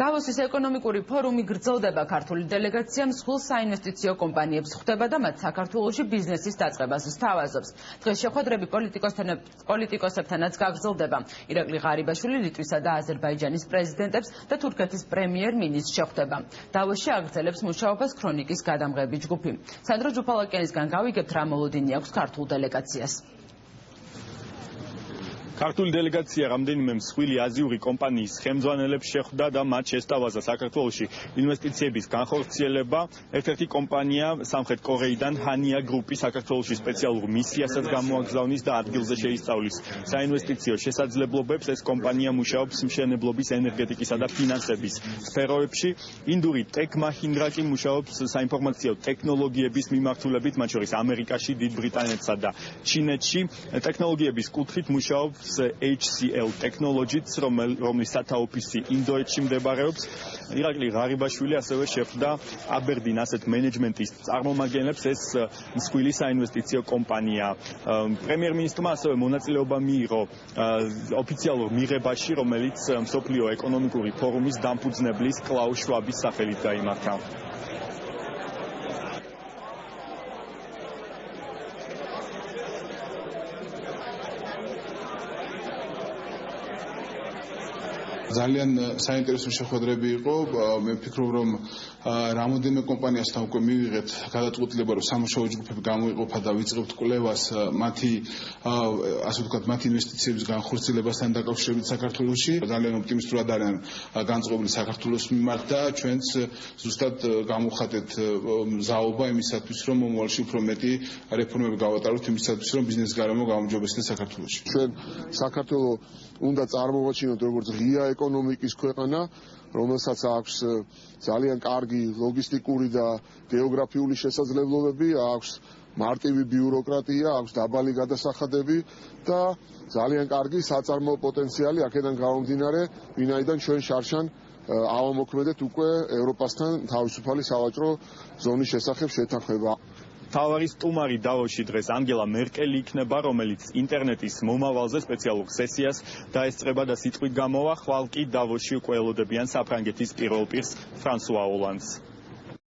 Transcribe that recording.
დავოსის ეკონომიკური ფორუმი გრძელდება. ქართული დელეგაცია მსხვილ საინვესტიციო კომპანიებს ხვდება და მათ საქართველოში ბიზნესის დაწყებას სთავაზობს. დღეს შეხვედრები პოლიტიკოსებთანაც გაგრძელდება. ირაკლი ღარიბაშვილი ლიტვისა და აზერბაიჯანის პრეზიდენტებს და თურქეთის პრემიერ-მინისტრს შეხვდება. დავოსში აგრძელებს მუშაობას ქრონიკის გადამღები ჯგუფი. სანდრო ჯუფალაკიანისგან გავიგებთ რა მოლოდინი აქვს ქართულ დელეგაციას. ქართული დელეგაცია რამდენიმე მსხვილი აზიური კომპანიის ხელმძღვანელებს შეხვდა და მათ შესთავაზა საქართველოში ინვესტიციების განხორციელება. ერთ-ერთი კომპანია სამხრეთ კორეიდან ჰანია გრუპი საქართველოში სპეციალურ მისიასაც გამოაგზავნის და ადგილზე შეისწავლის საინვესტიციო შესაძლებლობებს. ეს კომპანია მუშაობს მშენებლობის, ენერგეტიკისა და ფინანსების სფეროებში. ინდური ტექ მაჰინდრა კი მუშაობს საინფორმაციო ტექნოლოგიების მიმართულებით, მათ შორის ამერიკაში, დიდ ბრიტანეთსა და ჩინეთში. ტექნოლოგიების კუთხით მუშაობს HCL Technologies, რომლის სათავე ინდოეთში მდებარეობს. ირაკლი ღარიბაშვილი ასევე შეხვდა Aberdeen Asset Management-ის წარმომადგენლებს. ეს მსხვილი საინვესტიციო კომპანია. პრემიერ-მინისტრმა ასევე მონაწილეობა მიიღო ოფიციალურ მიღებაში, რომელიც მსოფლიო ეკონომიკური ფორუმის დამფუძნებლის კლაუს შვაბის სახელით გაიმართა. ძალიან საინტერესო შეხვედრები იყო. მე ვფიქრობ, რომ რამოდენიმე კომპანიასთან უკვე მივიღეთ გადაწყვეტილება, რომ სამუშაო ჯგუფები გამოიყოფა და ვიწყებთ კვლევას მათი, ასე ვთქვათ, მათი ინვესტიციების განხორციელებასთან დაკავშირებით საქართველოში. ძალიან ოპტიმისტურად არიან განწყობილი საქართველოს მიმართ და ჩვენც ზუსტად გამოვხატეთ მზაობა იმისათვის, რომ მომავალში უფრო მეტი რეფორმები გავატაროთ იმისათვის, რომ ბიზნეს გარემო გაუმჯობესდეს საქართველოში. ჩვენ საქართველოს უნდა წარმოვაჩინოთ როგორც ღია ეკონომიკის ქვეყანა, რომელსაც აქვს ძალიან კარგი ლოგისტიკური და გეოგრაფიული შესაძლებლობები, აქვს მარტივი ბიუროკრატია, აქვს დაბალი გადასახადები და ძალიან კარგი საწარმოო პოტენციალი აქედან გამომდინარე, ვინაიდან ჩვენ შარშან ავამოქმედეთ უკვე ევროპასთან თავისუფალი სავაჭრო ზონის შესახებ შეთანხმება. თავარი სტუმარი დავოსში დღეს ანგელა მერკელი იქნება, რომელიც ინტერნეტის მომავალზე სპეციალურ სესიას დაესწრება და სიტყვით გამოვა. ხვალ კი დავოსში უკვე ელოდებიან საფრანგეთის პირველ პირს ფრანსუა ოლანდს.